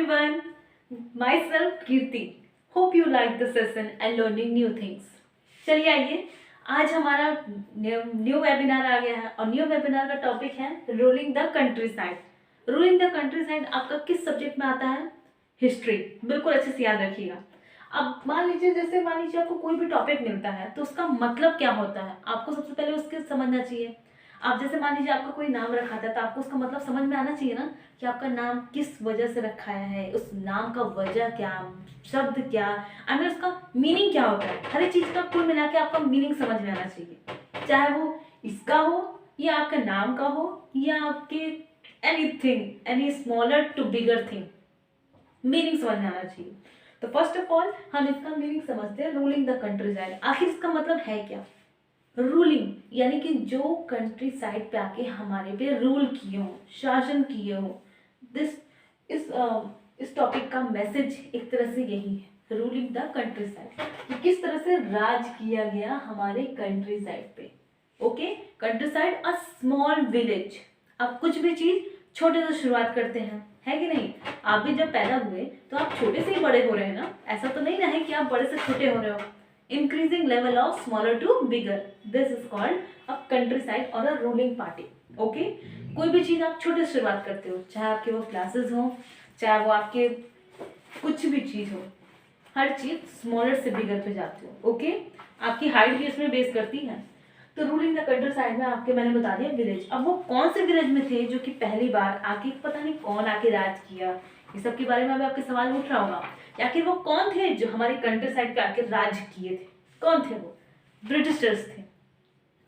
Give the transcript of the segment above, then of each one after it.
everyone, myself Kirti. Hope you like the session and learning new things. चलिए आइए, आज हमारा न्यू वेबिनार आ गया है और न्यू वेबिनार का टॉपिक है ruling the country side. Ruling the country side आपका किस सब्जेक्ट में आता है? हिस्ट्री। बिल्कुल अच्छे से याद रखिएगा। अब मान लीजिए आपको कोई भी टॉपिक मिलता है तो उसका मतलब क्या होता है आपको सबसे पहले उसके समझना चाहिए। आप जैसे मान लीजिए आपका कोई नाम रखा था तो आपको उसका मतलब समझ में आना चाहिए ना कि आपका नाम किस वजह से रखा है, उस नाम का वजह क्या, शब्द क्या, उसका मीनिंग क्या होता है। हर एक चीज़ का कुल मिला के आपका मीनिंग समझ में आना चाहिए, चाहे वो इसका हो या आपके नाम का हो या आपके anything, any smaller to bigger thing, meaning समझ में आना चाहिए। तो फर्स्ट ऑफ ऑल हम इसका मीनिंग समझते हैं। रूलिंग द कंट्री साइड, आखिर इसका मतलब है क्या? रूलिंग यानी कि जो कंट्री साइड पे आके हमारे पे रूल किए हो, शासन किए हो। इस टॉपिक का मैसेज एक तरह से यही है, रूलिंग द कंट्री साइड, कि किस तरह से राज किया गया हमारे कंट्री साइड पे। Okay, country side a small village. अब कुछ भी चीज छोटे से शुरुआत करते हैं, है कि नहीं? आप भी जब पैदा हुए तो आप छोटे से ही बड़े हो रहे हैं ना, ऐसा तो नहीं ना है कि आप बड़े से छोटे हो रहे हो। Increasing level of smaller to bigger, this is called a countryside or a ruling party. Okay? कोई भी चीज़ आप छोटे से शुरुआत करते हो, चाहे आपके वो क्लासेस हो, चाहे वो आपके कुछ भी चीज़ हो, हर चीज़ स्मॉलर से बिगर पे जाते हो। ओके, आपकी हाइट भी इसमें बेस करती है। तो रूलिंग द कंट्री साइड में आपके मैंने बता दिया विलेज। अब वो कौन से विलेज में थे जो कि पहली बार आके पता नहीं कौन आके राज किया, ये सब के बारे में अभी आपके सवाल उठ रहा होगा। आखिर वो कौन थे जो हमारे कंट्री साइड पे आके राज किए थे? कौन थे वो? ब्रिटिशर्स थे।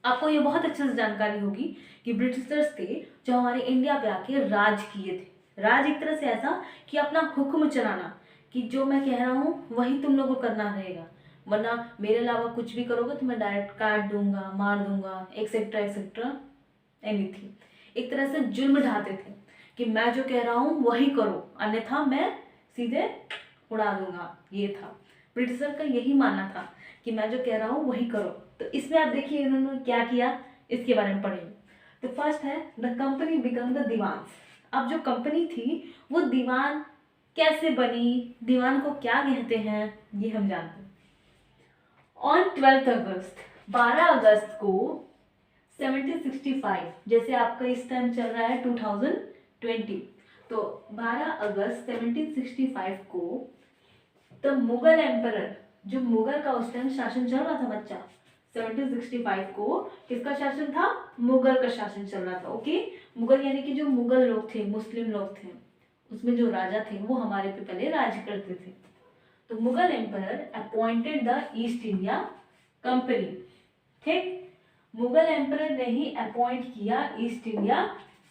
आपको ये बहुत अच्छे से जानकारी होगी कि ब्रिटिशर्स थे जो हमारे इंडिया पे आके राज किए थे। राज एक तरह से ऐसा कि अपना हुक्म चलाना, कि जो मैं कह रहा हूँ वही तुम लोगों को करना रहेगा, वरना मेरे अलावा कुछ भी करोगे तो मैं डायरेक्ट काट दूंगा, मार दूंगा, एक्सेट्रा एक्सेट्रा, एनीथिंग। एक तरह से जुल्म ढाते थे कि मैं जो कह रहा हूँ वही करो, अन्यथा मैं सीधे उड़ा दूंगा। ये था ब्रिटिशर का, यही मानना था कि मैं जो कह रहा हूँ वही करो। तो इसमें आप देखिए इन्होंने क्या किया, इसके बारे में पढ़ेंगे। तो फर्स्ट है द कंपनी बिकम द दीवान। अब जो कंपनी थी वो दीवान कैसे बनी, दीवान को क्या कहते हैं, ये हम जानते हैं। ऑन 12 अगस्त, 12 अगस्त को 1765, जैसे आपका इस टाइम चल रहा है 2020, तो 12 अगस्त 1765 को द मुगल एम्परर, जो मुगल का उस टाइम शासन चल रहा था बच्चा, 1765 को किसका शासन था? मुगल का शासन चल रहा था। ओके, मुगल यानी कि जो मुगल लोग थे, मुस्लिम लोग थे, उसमें जो राजा थे वो हमारे पे पहले राज करते थे। तो Mughal emperor appointed the east India company. ठीक, मुगल एम्परर ने ही अपॉइंट किया ईस्ट इंडिया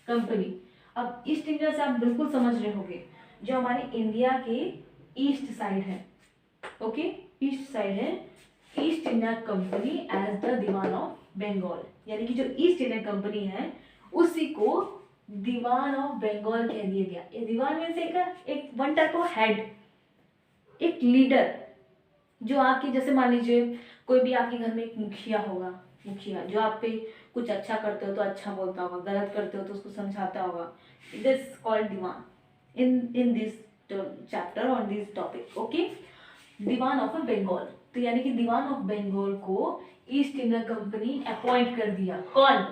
कंपनी। अब ईस्ट इंडिया से आप बिल्कुल समझ रहे होंगे, जो हमारे इंडिया के ईस्ट साइड है। ओके, ईस्ट साइड है, east India company as the diwan of Bengal, यानी कि जो ईस्ट इंडिया कंपनी है उसी को दीवान ऑफ बंगाल कह दिया गया। ये दीवान मीन्स एक वन टाइप ऑफ हेड, एक लीडर, जो आपकी, जैसे मान लीजिए कोई भी आपके घर में एक मुखिया होगा, मुखिया जो आप पे कुछ अच्छा करते हो तो अच्छा बोलता होगा, गलत करते हो तो उसको समझाता होगा। This called diwan in this chapter on this topic. Okay, diwan of Bengal, तो यानी कि दीवान ऑफ बंगाल को ईस्ट इंडिया कंपनी अपॉइंट कर दिया। कौन?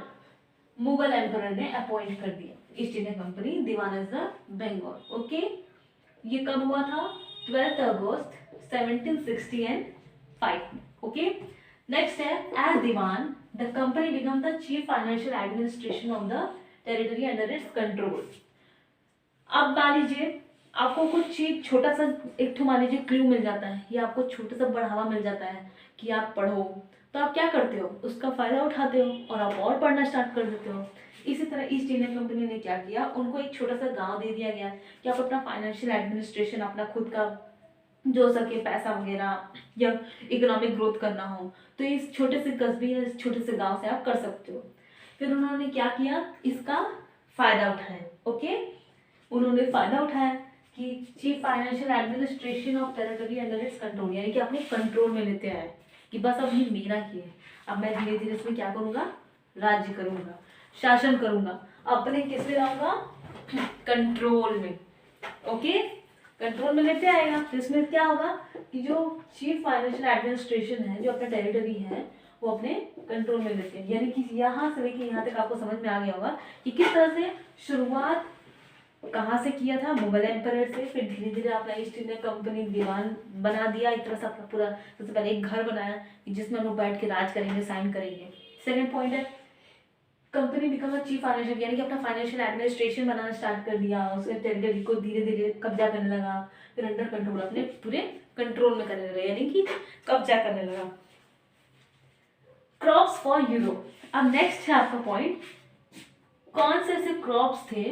मुगल एम्परर ने अपॉइंट कर दिया east India company diwan as the Bengal. Okay, ये कब हुआ था? 12 अगस्त 1765। ओके, नेक्स्ट है as diwan the company become the chief financial administration of the territory under its control. अब मान लीजिए आपको कुछ चीज छोटा सा एक मान लीजिए क्लू मिल जाता है या आपको छोटा सा बढ़ावा मिल जाता है कि आप पढ़ो, तो आप क्या करते हो? उसका फायदा उठाते हो और आप और पढ़ना स्टार्ट कर देते हो। इसी तरह ईस्ट इंडिया कंपनी ने क्या किया, उनको एक छोटा सा गांव दे दिया गया कि आप अपना फाइनेंशियल एडमिनिस्ट्रेशन, अपना खुद का जो सके पैसा वगैरह या इकोनॉमिक ग्रोथ करना हो तो इस छोटे से कस्बे या इस छोटे से गांव से आप कर सकते हो। फिर उन्होंने क्या किया, इसका फायदा उठाया। ओके, उन्होंने फायदा उठाया कि chief financial administration of territory under its control, यानी कि अपने कंट्रोल में लेते आए कि बस अब ये मेरा ही है, अब मैं धीरे धीरे इसमें क्या करूँगा, राज्य करूँगा, शासन करूँगा, अपने किस में लाऊंगा? कंट्रोल में। ओके, कंट्रोल में लेते आएगा। तो इसमें क्या होगा कि जो चीफ फाइनेंशियल एडमिनिस्ट्रेशन है, जो अपना टेरिटरी है, वो अपने कंट्रोल में लेते हैं। यानी कि यहाँ से लेके यहाँ तक आपको समझ में आ गया होगा कि किस तरह से शुरुआत कहाँ से किया था, मुगल एम्पायर से, फिर धीरे धीरे अपना ईस्ट इंडिया कंपनी दीवान बना दिया एक तरह से अपना पूरा। सबसे पहले एक घर बनाया जिसमें हम लोग बैठ के राज करेंगे, साइन करेंगे। सेकेंड पॉइंट है कंपनी बिकम चीफ फाइनेंशियल, यानी कि अपना फाइनेंशियल एडमिनिस्ट्रेशन बनाना स्टार्ट कर दिया, उसके टेरिटरी को धीरे धीरे कब्जा करने लगा, फिर अंडर कंट्रोल अपने पूरे कंट्रोल में करने लगा, यानी कि कब्जा करने लगा। Crops for Europe. अब नेक्स्ट है आपका पॉइंट, कौन से ऐसे क्रॉप्स थे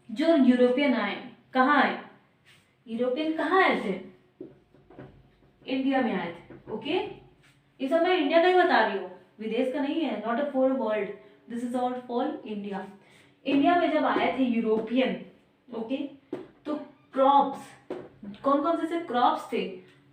जो यूरोपियन आए, कहाँ आए, यूरोपियन कहाँ आए थे, इंडिया में आए थे। ओके, ये सब मैं इंडिया का ही बता रही हूँ, विदेश का नहीं है, not a for world, this is all for India. India में जब आए थे यूरोपियन, ओके, तो क्रॉप्स, कौन कौन से क्रॉप्स थे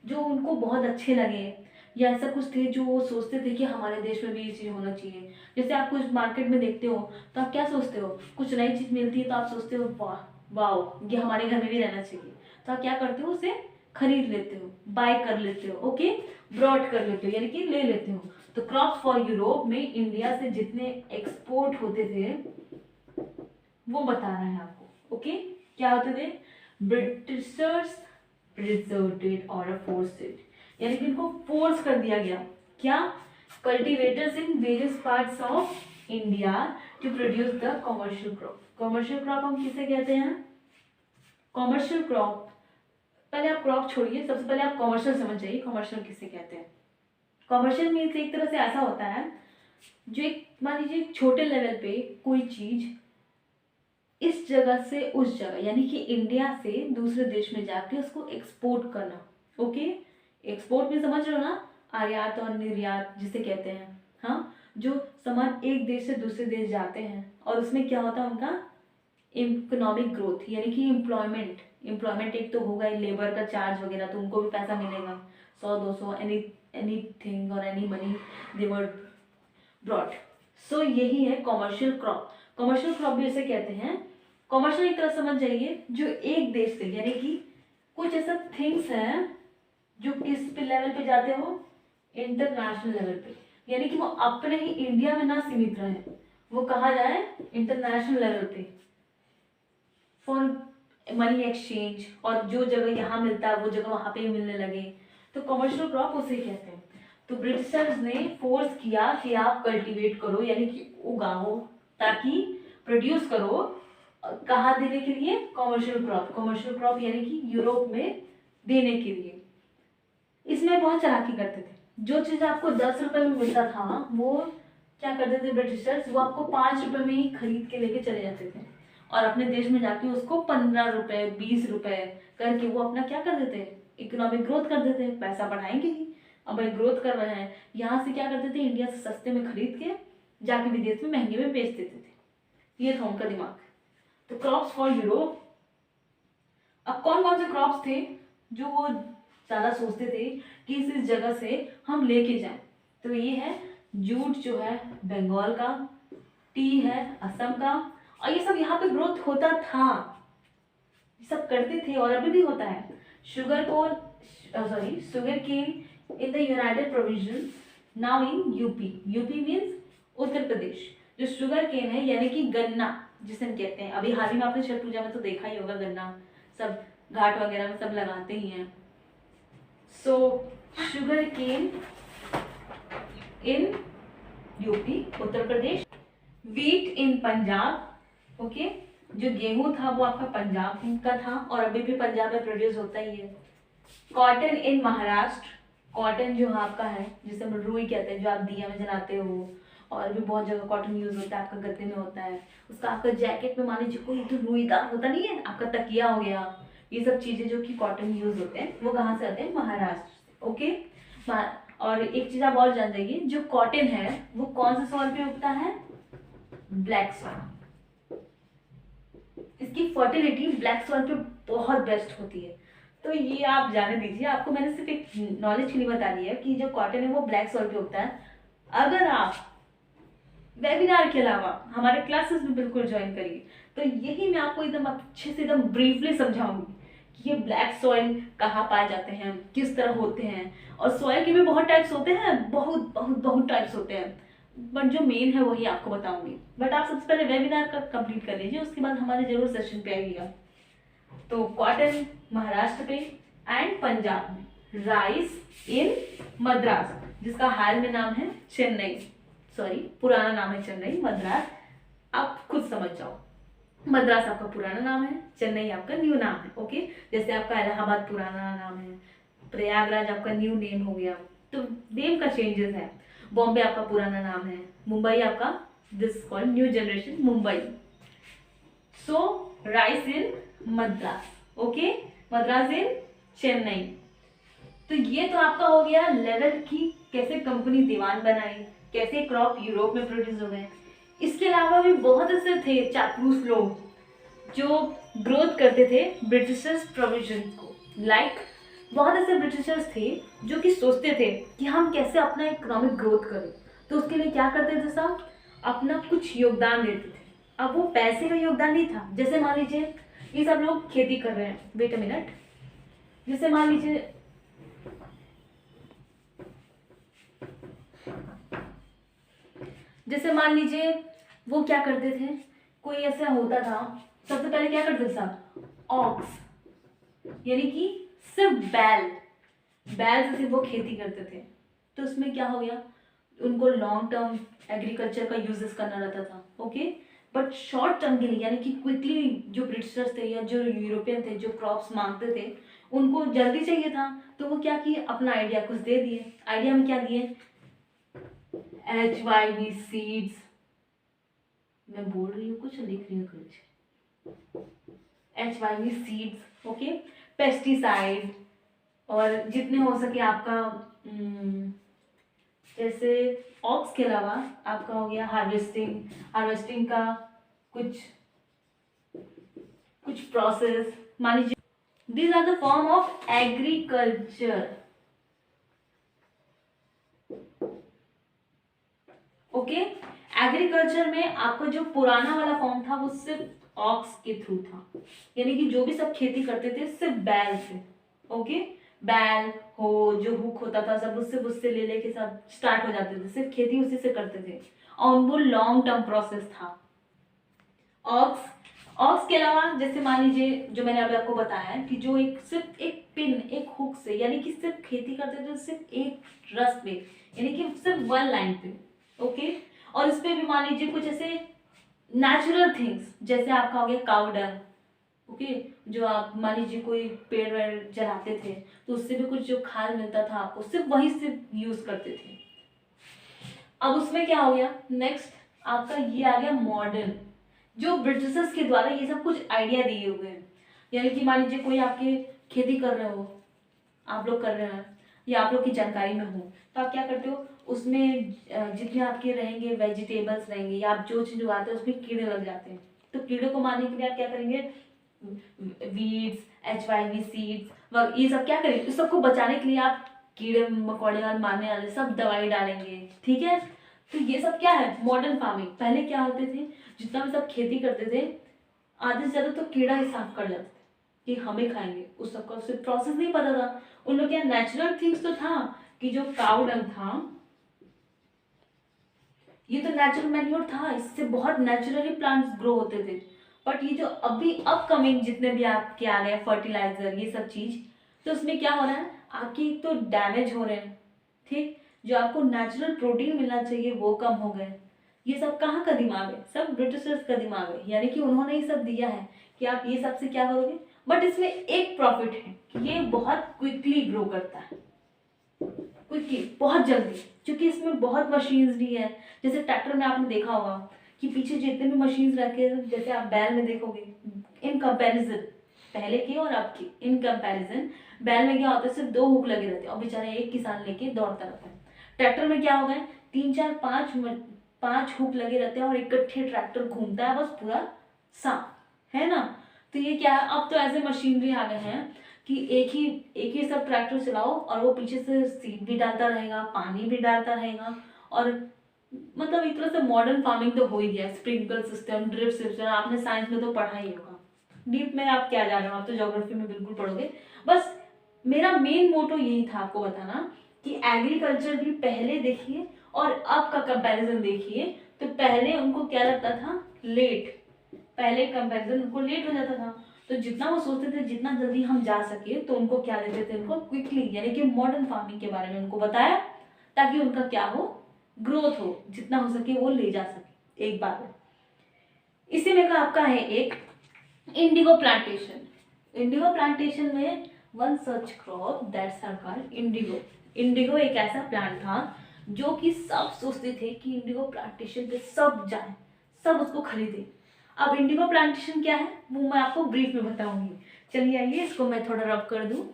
जो उनको बहुत अच्छे लगे, या ऐसा कुछ थे जो वो सोचते थे कि हमारे देश में भी ये चीज़ होना चाहिए। जैसे आप कुछ मार्केट में देखते हो तो आप क्या सोचते हो, कुछ नई चीज़ मिलती है तो आप सोचते हो वाह वाह ये हमारे घर में भी रहना चाहिए, तो आप क्या करते हो, उसे खरीद लेते हो, बाय कर लेते हो, ओके, ब्रॉड कर लेते हो, यानी कि ले लेते हो। तो क्रॉप्स फॉर यूरोप में इंडिया से जितने एक्सपोर्ट होते थे वो बता रहा है आपको। ओके, क्या होते थे, ब्रिटिशर्स रिजर्टेड और फोर्सेड, यानी कि इनको फोर्स कर दिया गया, क्या, cultivators in various parts of India to produce the commercial crop. Commercial crop हम किसे कहते हैं, कॉमर्शियल क्रॉप, पहले आप क्रॉप छोड़िए, सबसे पहले आप कॉमर्शियल समझ जाइए, कॉमर्शियल किसे कहते हैं। कॉमर्शियल मीन्स एक तरह से ऐसा होता है जो एक, मान लीजिए छोटे लेवल पे कोई चीज इस जगह से उस जगह, यानी कि इंडिया से दूसरे देश में जाके उसको एक्सपोर्ट करना। ओके, एक्सपोर्ट में समझ रहे हो ना, आयात और निर्यात जिसे कहते हैं। हाँ, जो सामान एक देश से दूसरे देश जाते हैं और उसमें क्या होता है उनका इकोनॉमिक ग्रोथ, यानी कि एम्प्लॉयमेंट एक तो होगा ही, लेबर का चार्ज वगैरह, तो उनको भी पैसा मिलेगा, 100-200 एनीथिंग और any money they were brought. So यही है कॉमर्शियल क्रॉप। कॉमर्शियल क्रॉप भी इसे कहते हैं। कॉमर्शियल एक तरह समझ जाइए जो एक देश से, यानी कि कुछ ऐसा थिंग्स हैं जो किस पे लेवल पे जाते हो, इंटरनेशनल लेवल पे, यानी कि वो अपने ही इंडिया में ना सीमित रहे, वो कहा जाए इंटरनेशनल लेवल पे फॉर मनी एक्सचेंज, और जो जगह यहाँ मिलता है वो जगह वहाँ पे मिलने लगे, तो कॉमर्शियल क्रॉप उसे कहते हैं। तो ब्रिटिशर्स ने फोर्स किया कि आप कल्टीवेट करो, यानी कि उगाओ, ताकि प्रोड्यूस करो, कहाँ देने के लिए, कॉमर्शियल क्रॉप। कॉमर्शियल क्रॉप यानी कि यूरोप में देने के लिए। इसमें बहुत चालाकी करते थे, जो चीज़ आपको 10 रुपए में मिलता था वो क्या करते थे ब्रिटिशर्स, वो आपको 5 रुपए में ही खरीद के लेके चले जाते थे, और अपने देश में जाके उसको 15 रुपए 20 रुपए करके वो अपना क्या कर देते, इकोनॉमिक ग्रोथ कर देते, पैसा बढ़ाएंगे ही, अब भाई ग्रोथ कर रहे हैं, यहाँ से क्या करते थे, इंडिया से सस्ते में खरीद के जाके विदेश में महंगे में बेच देते थे। ये था उनका दिमाग। तो क्रॉप्स फॉर यूरोप। अब कौन कौन से क्रॉप्स थे जो वो ज़्यादा सोचते थे कि इस जगह से हम लेके जाएं, तो ये है जूट जो है बंगाल का, टी है असम का, और ये सब यहाँ पे ग्रोथ होता था, ये सब करते थे और अभी भी होता है। Sugar cane in the United province now in UP. UP means Uttar Pradesh. जो शुगर केन है यानी कि गन्ना जिसे हम कहते हैं, अभी हाल ही में आपने छठ पूजा में तो देखा ही होगा, गन्ना सब घाट वगैरह में सब लगाते ही हैं। So sugar cane in UP Uttar Pradesh, wheat in Punjab, okay, जो गेहूं था वो आपका पंजाब का था और अभी भी पंजाब में प्रोड्यूस होता ही है। कॉटन इन महाराष्ट्र, कॉटन जो आपका है जिसे हम रुई कहते हैं, जो आप दिया में जलाते हो, और भी बहुत जगह कॉटन यूज होता है, आपका गद्दे में होता है, उसका आपका जैकेट में मान लीजिए कोई तो रुईदार होता नहीं है, आपका तकिया हो गया, ये सब चीजें जो कि कॉटन यूज होते हैं वो कहाँ से आते हैं, महाराष्ट्र। ओके, और एक चीज आप और जान जाइए, जो कॉटन है वो कौन से सॉइल पे उगता है, ब्लैक सॉइल। इसकी फर्टिलिटी ब्लैक सॉइल पे बहुत बेस्ट होती है। तो ये आप जाने दीजिए, आपको मैंने सिर्फ एक नॉलेज के लिए बता दिया कि जो कॉटन है वो ब्लैक सॉइल पे उगता है। अगर आप वेबिनार के अलावा हमारे क्लासेस में बिल्कुल ज्वाइन करिए, तो यही मैं आपको एकदम अच्छे से एकदम ब्रीफली समझाऊंगी कि ये ब्लैक सॉइल कहाँ पाए जाते हैं, किस तरह होते हैं, और सॉइल के भी बहुत टाइप्स होते हैं, बहुत बहुत बहुत टाइप्स होते हैं, बट जो मेन है वही आपको बताऊंगी। बट आप सबसे पहले वेबिनार का कंप्लीट कर लीजिए, उसके बाद हमारे जरूर सेशन पे आइएगा। तो कॉटन महाराष्ट्र पे एंड पंजाब में, राइस इन मद्रास, जिसका हाल में नाम है चेन्नई, सॉरी पुराना नाम है चेन्नई, मद्रास आप खुद समझ जाओ। मद्रास आपका पुराना नाम है, चेन्नई आपका न्यू नाम है। ओके, जैसे आपका इलाहाबाद पुराना नाम है, प्रयागराज आपका न्यू नेम हो गया, तो नेम का चेंजेस है। बॉम्बे आपका पुराना नाम है, मुंबई आपका this called new generation Mumbai. So rice in Madras, okay, Madras in Chennai. तो ये तो आपका हो गया लेवल की कैसे कंपनी दीवान बनाई, कैसे क्रॉप यूरोप में प्रोड्यूस हो गए। इसके अलावा भी बहुत ऐसे थे चापलूस लोग जो ग्रोथ करते थे ब्रिटिशर्स प्रोविजन को। लाइक बहुत ऐसे ब्रिटिशर्स थे जो कि सोचते थे कि हम कैसे अपना इकोनॉमिक ग्रोथ करें, तो उसके लिए क्या करते थे साहब, अपना कुछ योगदान देते थे। अब वो पैसे का योगदान नहीं था, जैसे मान लीजिए ये सब लोग खेती कर रहे हैं, वेट अ मिनट, जैसे मान लीजिए वो क्या करते थे, कोई ऐसा होता था, सबसे पहले क्या करते थे साहब, ऑक्स, यानी कि सिर्फ बैल से सिर्फ वो खेती करते थे। तो उसमें क्या हो गया, उनको लॉन्ग टर्म एग्रीकल्चर का यूजेस करना रहता था, ओके, बट शॉर्ट टर्म के लिए यानी कि क्विकली जो ब्रिटिशर्स थे या जो यूरोपियन थे जो क्रॉप्स मांगते थे, उनको जल्दी चाहिए था, तो वो क्या किए, अपना आइडिया कुछ दे दिए। आइडिया में क्या दिए, HYV सीड्स, मैं बोल रही हूँ कुछ लिख रही हूँ कुछ, HYV सीड्स, ओके, पेस्टिसाइड, और जितने हो सके आपका जैसे ऑक्स के अलावा आपका हो गया हार्वेस्टिंग का कुछ प्रोसेस, मान लीजिए these are the form of agriculture, okay. Agriculture में आपका जो पुराना वाला फॉर्म था वो सिर्फ ऑक्स के थ्रू था, यानी कि जो भी सब खेती करते थे सिर्फ बैल से, ओके, बैल हो जो हुक होता था सब उससे ले लेके सब स्टार्ट हो जाते थे, सिर्फ खेती उसी से करते थे, और वो लॉन्ग टर्म प्रोसेस था। ऑक्स के अलावा जैसे मान लीजिए जो मैंने अभी आपको बताया कि जो सिर्फ एक पिन एक हुक से, यानी कि सिर्फ खेती करते थे सिर्फ एक रस पे, यानी कि सिर्फ वन लाइन पे, ओके। और इस पे भी मान लीजिए कुछ ऐसे नेचुरल थिंग्स, जैसे आपका हो गया काउ डंग, ओके, जो आप मान लीजिए कोई पेड़ वेड़ जलाते थे तो उससे भी कुछ जो खाद मिलता था आपको, सिर्फ वही सिर्फ यूज करते थे। अब उसमें क्या हो गया, नेक्स्ट आपका ये आ गया मॉडर्न, जो ब्रिटिशर्स के द्वारा ये सब कुछ आइडिया दिए हुए हैं। यानी कि मान लीजिए कोई आपके खेती कर रहे हो, आप लोग कर रहे हैं या आप लोग की जानकारी में हो, तो आप क्या करते हो, उसमें जितने आपके रहेंगे वेजिटेबल्स रहेंगे या आप जो चीज़ उगाते हैं उसमें कीड़े लग जाते हैं, तो कीड़े को मारने के लिए आप क्या करेंगे, वीड्स, HYV सीड्स, ये सब क्या करेंगे, इस सबको बचाने के लिए आप कीड़े मकोड़े और मारने वाले सब दवाई डालेंगे, ठीक है। तो ये सब क्या है, मॉडर्न फार्मिंग। पहले क्या होते थे, जितना भी सब खेती करते थे आधे से ज्यादा तो कीड़ा ही साफ कर जाते थे कि हमें खाएंगे, उस सबका उससे प्रोसेस नहीं पता था। उन लोग क्या नेचुरल थिंग्स तो था कि जो काउ डंग था ये तो नेचुरल मैन्योर था, इससे बहुत नेचुरली प्लांट्स ग्रो होते थे। बट ये जो अभी अपकमिंग जितने भी आपके आ गए फर्टिलाइजर ये सब चीज, तो उसमें क्या हो रहा है, आपकी एक तो डैमेज हो रहे हैं, ठीक, जो आपको नेचुरल प्रोटीन मिलना चाहिए वो कम हो गए। ये सब कहाँ का दिमाग है, सब ब्रिटिशर्स का दिमाग है, यानी कि उन्होंने ये सब दिया है कि आप ये सब से क्या करोगे। बट इसमें एक प्रॉफिट है कि ये बहुत क्विकली ग्रो करता है, क्विकली बहुत जल्दी, क्योंकि इसमें बहुत मशीन्स भी है। जैसे ट्रैक्टर में आपने देखा होगा कि पीछे जितने भी मशीन्स रखे हैं, जैसे आप बैल में देखोगे, इन कंपैरिजन पहले की और अब की, इन कंपैरिजन बैल में क्या होता है, सिर्फ 2 हुक लगे रहते हैं और बेचारा एक किसान लेके दौड़ता रहता है। ट्रैक्टर में क्या हो गया, 3 4 5 हुक लगे रहते हैं और इकट्ठे ट्रैक्टर घूमता है बस पूरा साफ, है ना। तो ये क्या है, अब तो ऐसे मशीनरी आ गए हैं कि एक ही सब ट्रैक्टर चलाओ और वो पीछे से सीड भी डालता रहेगा, पानी भी डालता रहेगा, और मतलब एक तरह से मॉडर्न फार्मिंग तो हो ही गया। स्प्रिंकल सिस्टम, ड्रिप सिस्टम, आपने साइंस में तो पढ़ा ही होगा। डीप में आप क्या जान रहे हो, आप तो ज्योग्राफी में बिल्कुल पढ़ोगे। बस मेरा मेन मोटो यही था आपको बताना कि एग्रीकल्चर भी पहले देखिए और अब का कंपैरिजन देखिए। तो पहले उनको क्या लगता था, लेट, पहले कंपैरिजन उनको लेट हो जाता था, तो जितना वो सोचते थे जितना जल्दी हम जा सके तो उनको क्या देते थे, उनको क्विकली यानी कि मॉडर्न फार्मिंग के बारे में उनको बताया, ताकि उनका क्या हो, ग्रोथ हो, जितना हो सके वो ले जा सके एक बार में। इसी में का आपका है एक इंडिगो प्लांटेशन। इंडिगो प्लांटेशन में one such crop that's are called indigo. Indigo एक ऐसा प्लांट था जो कि सब सोचते थे कि इंडिगो प्लांटेशन पे सब जाए, सब उसको खरीदे। अब इंडिगो प्लांटेशन क्या है वो मैं आपको ब्रीफ में बताऊंगी। चलिए आइए इसको मैं थोड़ा रब कर दूं।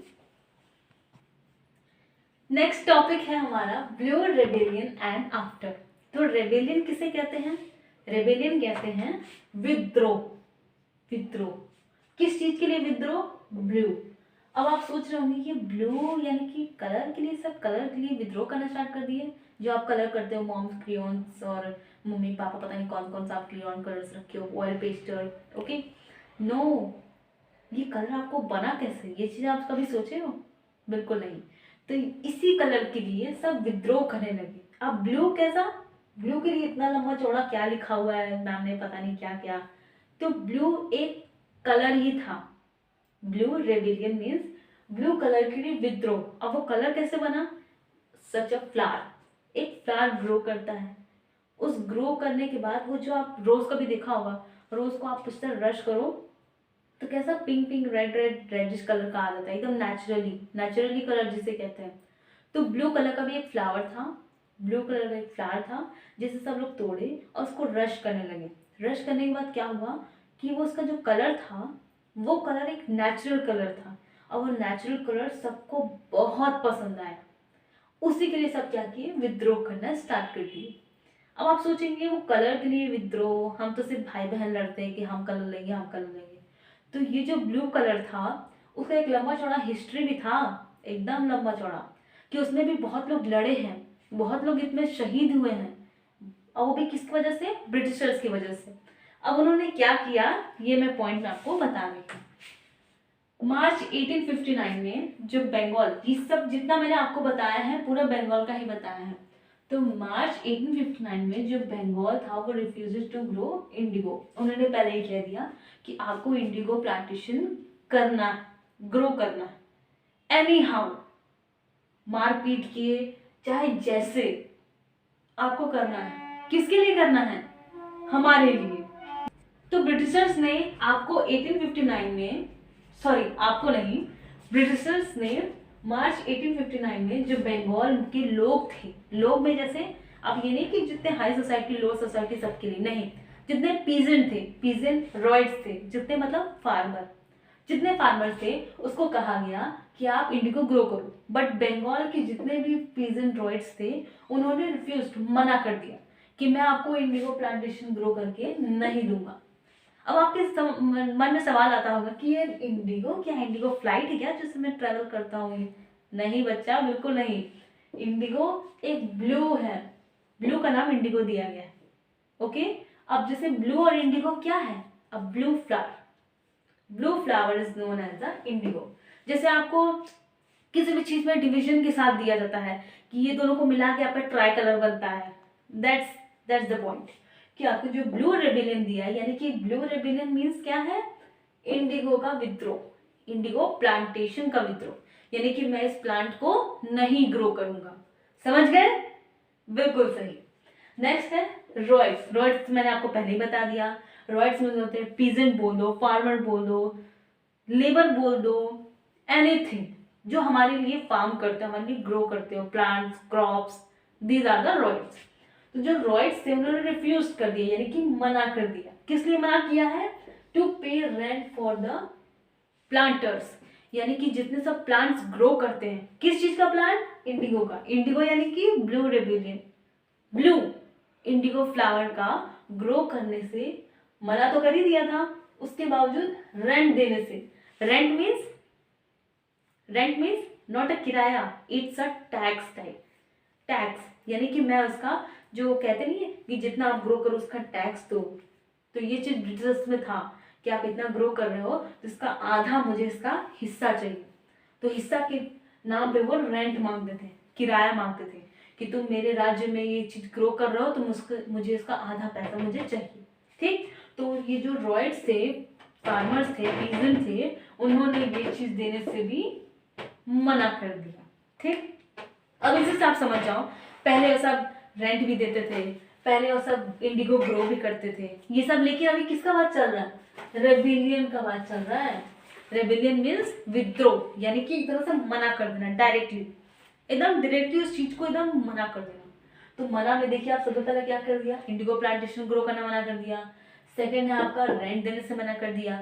नेक्स्ट टॉपिक है हमारा ब्लू रेबेलियन एंड आफ्टर। तो रेबेलियन किसे कहते हैं, रेबेलियन कहते हैं विद्रोह। विद्रोह किस चीज के लिए विद्रोह, ब्लू। अब आप सोच रहे होंगे कि ब्लू यानी कि कलर के लिए, सब कलर के लिए विद्रोह करना स्टार्ट कर दिए, जो आप कलर करते हो मॉम्स क्रियॉन्स और मम्मी पापा पता नहीं कौन कौन सा आप क्रियॉन कलर्स रखे हो, ऑयल पेस्टर, ओके। नो, ये कलर आपको बना कैसे, ये चीज आप कभी सोचे हो, बिल्कुल नहीं। तो इसी कलर के लिए सब विद्रोह करने लगे। अब ब्लू कैसा, ब्लू के लिए इतना लंबा चौड़ा क्या लिखा हुआ है मैम ने, पता नहीं क्या क्या। तो ब्लू एक कलर ही था, blue rebellion means blue colour के लिए विद्रोह। अब वो कलर कैसे बना, सच अ फ्लावर, एक फ्लावर ग्रो करता है, उस ग्रो करने के बाद वो जो आप रोज का भी देखा होगा, रोज को आप उस तरह रश करो तो कैसा pink pink red red reddish colour का आ जाता है, एकदम नेचुरली, नेचुरली कलर जिसे कहते हैं। तो ब्लू कलर का भी एक फ्लावर था, ब्लू कलर का एक फ्लावर था जिसे सब लोग तोड़े और उसको रश करने लगे। रश करने के बाद क्या हुआ कि वो उसका जो कलर था वो कलर एक नेचुरल कलर था, और वो नेचुरल कलर सबको बहुत पसंद आया। उसी के लिए सब क्या किए, विद्रोह करना स्टार्ट कर दिए। अब आप सोचेंगे वो कलर के लिए विद्रोह, हम तो सिर्फ भाई बहन लड़ते हैं कि हम कलर लेंगे हम कलर लेंगे। तो ये जो ब्लू कलर था उसका एक लंबा चौड़ा हिस्ट्री भी था, एकदम लंबा चौड़ा, कि उसमें भी बहुत लोग लड़े हैं, बहुत लोग इसमें शहीद हुए हैं, और वो भी किसकी वजह से, ब्रिटिशर्स की वजह से। अब उन्होंने क्या किया ये मैं पॉइंट में आपको बता रही हूँ। मार्च 1859 में जो बंगाल, ये सब जितना मैंने आपको बताया है पूरा बंगाल का ही बताया है। तो मार्च 1859 में जो बंगाल था वो रिफ्यूजेस टू ग्रो इंडिगो, उन्होंने पहले ही कह दिया कि आपको इंडिगो प्लांटेशन करना, ग्रो करना, एनी हाउ, मारपीट के चाहे जैसे आपको करना है। किसके लिए करना है, हमारे लिए। तो ब्रिटिशर्स ने आपको 1859 में, सॉरी आपको नहीं, ब्रिटिशर्स ने मार्च 1859 में जो बंगाल के लोग थे, लोग में जैसे अब ये नहीं कि जितने हाई सोसाइटी लो सोसाइटी सबके लिए नहीं, जितने पीजेंट थे, पीजेंट रॉयड्स थे, जितने मतलब फार्मर, जितने फार्मर थे उसको कहा गया कि आप इंडिगो ग्रो करो। बट बंगाल के जितने भी पीजेंट रॉयड्स थे उन्होंने रिफ्यूज, मना कर दिया कि मैं आपको इंडिगो प्लांटेशन ग्रो करके नहीं दूंगा। अब आपके मन में सवाल आता होगा कि ये इंडिगो क्या, इंडिगो फ्लाइट है क्या जिससे मैं ट्रेवल करता हूँ, नहीं बच्चा बिल्कुल नहीं। इंडिगो एक ब्लू है, ब्लू का नाम इंडिगो दिया गया है, ओके। अब जैसे ब्लू और इंडिगो क्या है, अब blue flower, blue flower is known as the indigo. जैसे आपको किसी भी चीज में डिवीजन के साथ दिया जाता है कि ये दोनों को मिला के आपका ट्राई कलर बनता है, दैट्स द पॉइंट, कि आपको जो ब्लू रेबिलियन दिया है, यानी कि ब्लू रेबिलियन मीन्स क्या है, इंडिगो का विद्रोह, इंडिगो प्लांटेशन का विद्रोह, यानी कि मैं इस प्लांट को नहीं ग्रो करूंगा। समझ गए, बिल्कुल सही। नेक्स्ट है रॉयड्स। रॉयड्स मैंने आपको पहले ही बता दिया, रॉयड्स में होते हैं पीजेंट बोल दो, फार्मर बोल दो, लेबर बोल दो, एनीथिंग जो हमारे लिए फार्म करते हो, हमारे लिए ग्रो करते हो, plants crops, these are the ryots. तो जो रॉयड्स थे उन्होंने रिफ्यूज कर दिया, यानी कि मना कर दिया। किस लिए मना किया है, टू पे रेंट फॉर द प्लांटर्स, यानी कि जितने सब प्लांट्स ग्रो करते हैं, किस चीज का प्लांट, इंडिगो का, इंडिगो यानी कि blue rebellion, blue Indigo flower का ग्रो करने से मना तो कर ही दिया था, उसके बावजूद रेंट देने से, rent means, rent means not a किराया, it's a tax type, tax, यानी कि मैं उसका जो कहते नहीं है कि जितना आप ग्रो करो उसका टैक्स दो। तो ये चीज ब्रिटिशर्स में था कि आप इतना ग्रो कर रहे हो तो इसका आधा मुझे इसका हिस्सा चाहिए। तो हिस्सा के नाम पे वो रेंट मांगते थे, किराया मांगते थे कि तुम मेरे राज्य में ये चीज ग्रो कर रहे हो तो मुझे इसका आधा पैसा मुझे चाहिए। ठीक, तो ये जो रॉयट्स थे, फार्मर्स थे, पीजन थे, उन्होंने ये चीज देने से भी मना कर दिया। ठीक, अब इसे से आप समझ जाओ, पहले वो सब रेंट भी देते थे, पहले वो सब इंडिगो ग्रो भी करते थे, ये सब, लेकिन अभी किसका बात चल रहा है? रेबिलियन का बात चल रहा है। रेबिलियन मीन्स विद्रोह, यानी कि एक तरह से मना कर देना, डायरेक्टली, एकदम डायरेक्टली उस चीज को एकदम मना कर देना। तो मना में देखिए आप सबसे पहले क्या कर दिया, इंडिगो प्लांटेशन ग्रो करना मना कर दिया। सेकेंड है आपका रेंट देने से मना कर दिया।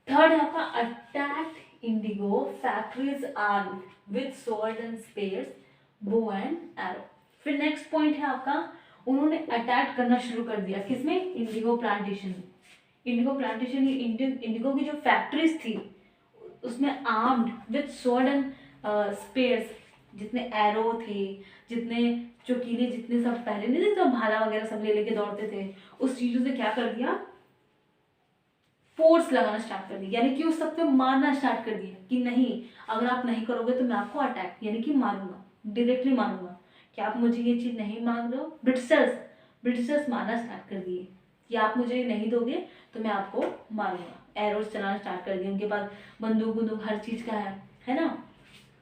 थर्ड है आपका attack Indigo factories arm with sword and spheres, bow and arrow. फिर नेक्स्ट पॉइंट है आपका, उन्होंने अटैक करना शुरू कर दिया, किसमें? इंडिगो प्लांटेशन में। इंडिगो प्लांटेशन, इंडिगो की जो फैक्ट्रीज थी उसमें armed with sword and spheres, जितने एरो थे, जितने चौकीले, जितने सब पहले नहीं थे, तो भाला वगैरह सब ले लेके दौड़ते थे, उस चीजों से क्या कर दिया, फोर्स लगाना स्टार्ट कर दिया, यानी कि उस सब पे मारना स्टार्ट कर दिया कि नहीं, अगर आप नहीं करोगे तो मैं आपको अटैक यानी कि मारूंगा, डायरेक्टली मारूंगा कि आप मुझे ये चीज नहीं मांग रहे हो। ब्रिटिशर्स मारना स्टार्ट कर दिए कि आप मुझे नहीं दोगे तो मैं आपको मारूंगा। एरोज चलाना स्टार्ट कर दिए, उनके पास बंदूक हर चीज का है ना,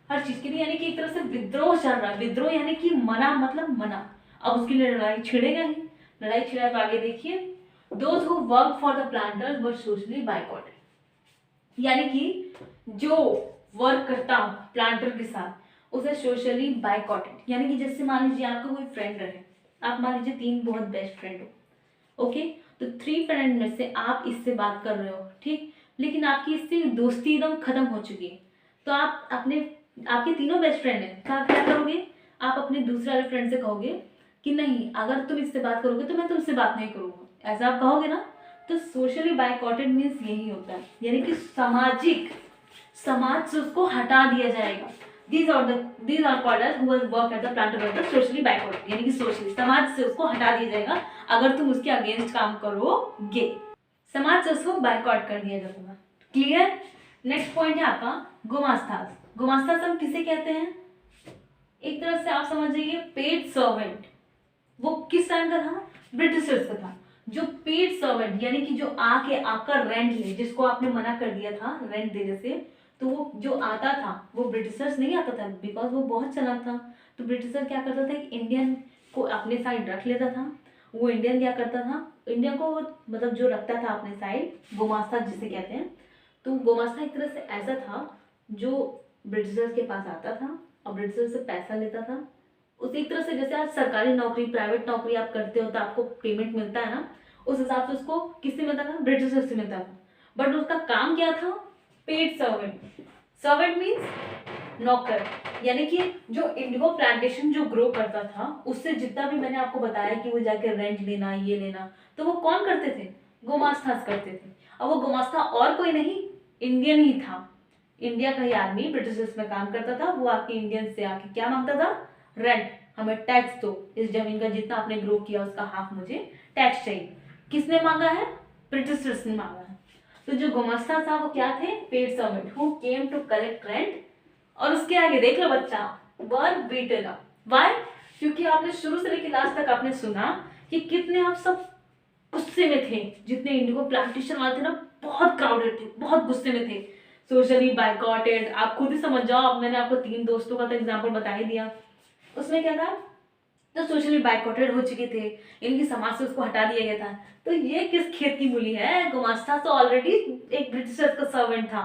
हर चीज के लिए, यानी कि एक तरह से विद्रोह चल रहा है। विद्रोह यानी कि मना, मतलब मना। अब उसके लिए लड़ाई छिड़ेगा ही, लड़ाई छिड़ा तो आगे देखिए, those who work for the planters were socially बायकॉटेड, यानी कि जो वर्क करता हूँ प्लांटर के साथ उसे सोशली बायकॉटेड, यानी कि जैसे मान लीजिए आपका कोई फ्रेंड रहे, आप मान लीजिए 3 बहुत बेस्ट फ्रेंड हो, ओके, तो 3 फ्रेंड में से आप इससे बात कर रहे हो, ठीक, लेकिन आपकी इससे दोस्ती एकदम खत्म हो चुकी है, तो आप आपके तीनों बेस्ट फ्रेंड हैं, तो आप क्या करोगे? आप अपने दूसरे वाले फ्रेंड से कहोगे कि नहीं, अगर तुम इससे बात करोगे तो मैं तुमसे बात नहीं करूंगा, ऐसा आप कहोगे ना। तो सोशली बायकॉटेड मीन्स यही होता है, यानी कि समाज से उसको हटा दिया जाएगा। These are called as who has worked at the planter of the socially backward, यानी कि सोशली समाज से उसको हटा दिया जाएगा अगर तुम उसके अगेंस्ट काम करोगे, समाज से उसको बायकॉट कर दिया जाएगा। क्लियर? नेक्स्ट पॉइंट है आपका गुमास्तास। गुमास्तास हम किसे कहते हैं? एक तरह से आप समझ जाइए पेड सर्वेंट। वो किस टाइम का था? ब्रिटिशर्स का था। जो पेड सर्वेंट यानी कि जो आकर रेंट ले, जिसको आपने मना कर दिया था रेंट देने से, तो वो जो आता था वो ब्रिटिशर्स नहीं आता था, बिकॉज वो बहुत चालाक था। तो ब्रिटिशर क्या करता था कि इंडियन को अपने साइड रख लेता था। वो इंडियन क्या करता था, इंडिया को मतलब जो रखता था अपने साइड, गुमास्ता जिसे कहते हैं। तो गुमास्ता एक तरह से ऐसा था जो ब्रिटिशर्स के पास आता था और ब्रिटिशर से पैसा लेता था। उस एक तरह से जैसे आज सरकारी नौकरी, प्राइवेट नौकरी आप करते हो तो आपको पेमेंट मिलता है ना, उस हिसाब से उसको किससे मिलता था? ब्रिटिशर्स से मिलता था। बट उसका काम क्या था? Paid servant. सर्वेंट मीन्स नौकर, यानी कि जो इंडिगो प्लांटेशन जो ग्रो करता था उससे जितना भी मैंने आपको बताया कि वो जाके रेंट लेना, ये लेना, तो वो कौन करते थे? गुमास्तास करते थे। अब वो गुमास्ता और कोई नहीं, इंडियन ही था। इंडिया का ही आदमी ब्रिटिशर्स में काम करता था। वो आके इंडियन से आके क्या मांगता था? रेंट, हमें टैक्स दो, इस जमीन का जितना आपने ग्रो किया उसका हाफ मुझे टैक्स चाहिए। किसने मांगा है? ब्रिटिशर्स ने मांगा है। तो जो गुमास्ता था वो क्या थे? Paid servant who came to collect rent. और उसके आगे देख लो बच्चा, वर बीटन अप। व्हाई? क्योंकि आपने शुरू से लेकर लास्ट तक आपने सुना कि कितने आप सब गुस्से में थे। जितने इंडिगो प्लांटेशन वाले थे ना, बहुत क्राउडेड थे, बहुत गुस्से में थे, सोशली बायकॉटेड। आप खुद ही समझ जाओ, अब मैंने आपको 3 दोस्तों का तो एग्जाम्पल बता ही दिया। उसमें क्या था? तो सोशली बायकॉटेड हो चुके थे, इनकी समाज से उसको हटा दिया गया था। तो ये किस खेत की मूली है? गुमास्ता तो ऑलरेडी एक ब्रिटिशर्स का सर्वेंट था,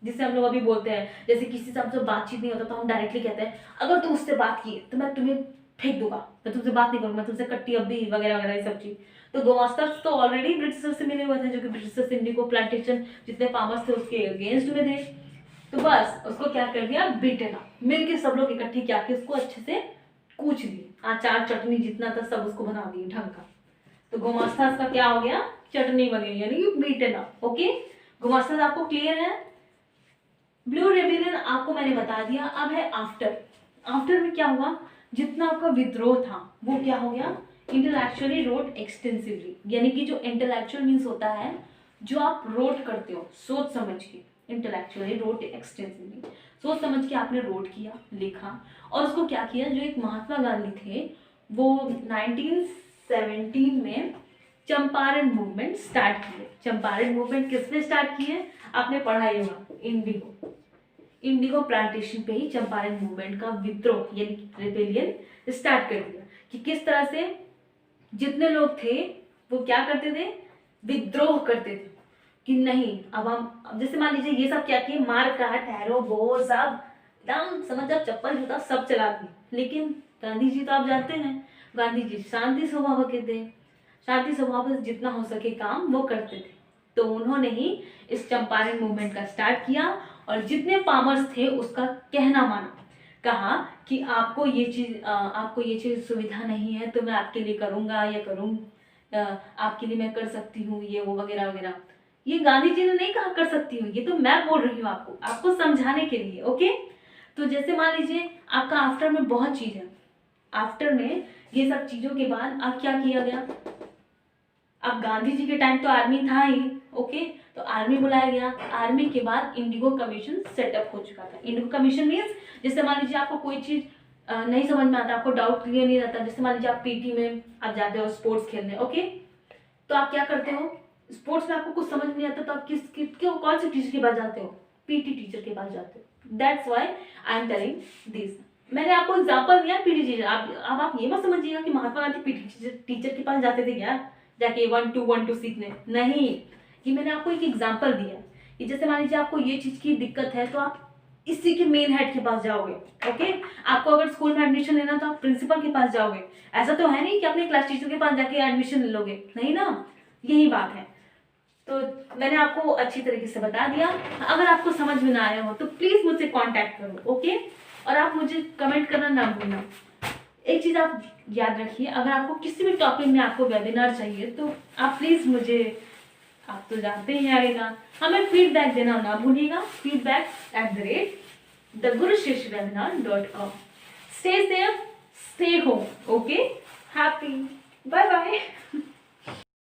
जिसे हम लोग अभी बोलते हैं, जैसे किसी से हमसे बातचीत नहीं होता तो हम डायरेक्टली कहते हैं अगर तुम उससे बात किए तो मैं तुम्हें फेंक दूंगा, मैं तुमसे बात नहीं करूंगा, मैं तुमसे कट्टी अब्बी वगैरह वगैरह ये सब चीज। तो गुमास्ता तो ऑलरेडी ब्रिटिशर्स से मिले हुए थे, जो कि ब्रिटिशर्स इंडिगो प्लांटेशन जितने फार्मर्स थे उसके अगेंस्ट में थे। तो बस उसको क्या कर दिया? Beaten up. मिलके सब लोग इकट्ठे क्या कि उसको अच्छे से कूच दी, अचार चटनी जितना था सब उसको बना दिए ढंग का। तो गुमास्तास का क्या हो गया? चटनी बन गई, यानी कि बीटन अप। ओके, गुमास्तास आपको क्लियर है? ब्लू रेबिलियन आपको मैंने बता दिया। अब है आफ्टर। आफ्टर में क्या हुआ? जितना आपका विद्रोह था वो क्या हो गया? इंटेलेक्चुअली रोट एक्सटेंसिवली, यानी कि जो इंटेलेक्चुअल मीन्स होता है जो आप रोट करते हो सोच समझ के, इंटेलेक्चुअली रोट एक्सटेंसिवली, सोच समझ के आपने रोट किया, लिखा, और उसको क्या किया, जो एक महात्मा गांधी थे वो 1917 में चंपारण मूवमेंट स्टार्ट किए। चंपारण मूवमेंट किसने स्टार्ट किए, आपने पढ़ा ही होगा, इंडिगो प्लांटेशन पे ही चंपारण मूवमेंट का विद्रोह यानी रिबेलियन स्टार्ट कर दिया। कि किस तरह से जितने लोग थे वो क्या करते थे, विद्रोह करते थे कि नहीं अब जैसे मान लीजिए ये सब क्या किए, मार काट एरो वो सब एकदम समझ आप चप्पल जूता सब चला दिए। लेकिन गांधी जी तो आप जानते हैं, गांधी जी शांति स्वभाव के थे, शांति स्वभाव से जितना हो सके काम वो करते थे। तो उन्होंने ही इस चंपारण मूवमेंट का स्टार्ट किया और जितने फार्मर्स थे उसका कहना माना, कहा कि आपको ये चीज़ सुविधा नहीं है तो मैं आपके लिए करूँगा या आपके लिए मैं कर सकती हूँ ये वो वगैरह वगैरह। ये गांधी जी ने नहीं कहा कर सकती हूँ, ये तो मैं बोल रही हूँ आपको समझाने के लिए। ओके, तो जैसे मान लीजिए आपका आफ्टर में बहुत चीज़ है, आफ्टर में ये सब चीज़ों के बाद अब क्या किया गया, अब गांधी जी के टाइम तो आर्मी था ही, ओके, तो आर्मी बुलाया गया। आर्मी के बाद इंडिगो कमीशन सेटअप हो चुका था। इंडिगो कमीशन मीन्स जैसे मान लीजिए आपको कोई चीज़ नहीं समझ में आता, आपको डाउट क्लियर नहीं रहता, जैसे मान लीजिए आप पीटी में आप जाते हो स्पोर्ट्स खेलने, ओके, तो आप क्या करते हो, स्पोर्ट्स में आपको कुछ समझ नहीं आता तो आप कौन से टीचर के पास जाते हो, पीटी टीचर के पास जाते हो। That's why I am telling this. मैंने आपको एग्जाम्पल दिया पीटी टीचर। आप ये मत समझिएगा कि महात्मा गांधी पीटी टीचर के पास जाते थे क्या जाके 1 2 सीखने, नहीं, ये मैंने आपको एक एग्जाम्पल दिया कि जैसे मान लीजिए आपको ये चीज़ की दिक्कत है तो आप इसी के मेन हेड के पास जाओगे। ओके, आपको अगर स्कूल में एडमिशन लेना तो आप प्रिंसिपल के पास जाओगे। ऐसा तो है नहीं कि अपने क्लास टीचर के पास जाके एडमिशन ले लोगे, नहीं ना, यही बात है। तो मैंने आपको अच्छी तरीके से बता दिया। अगर आपको समझ में ना आया हो तो प्लीज़ मुझसे कांटेक्ट करो, ओके, और आप मुझे कमेंट करना ना भूलना। एक चीज़ आप याद रखिए, अगर आपको किसी भी टॉपिक में आपको वेबिनार चाहिए तो आप प्लीज़ मुझे, आप तो जानते ही आएगा, हमें फीडबैक देना ना भूलिएगा, feedback@thegurushishwebinar.com। Stay safe, stay home, okay? Happy, bye bye.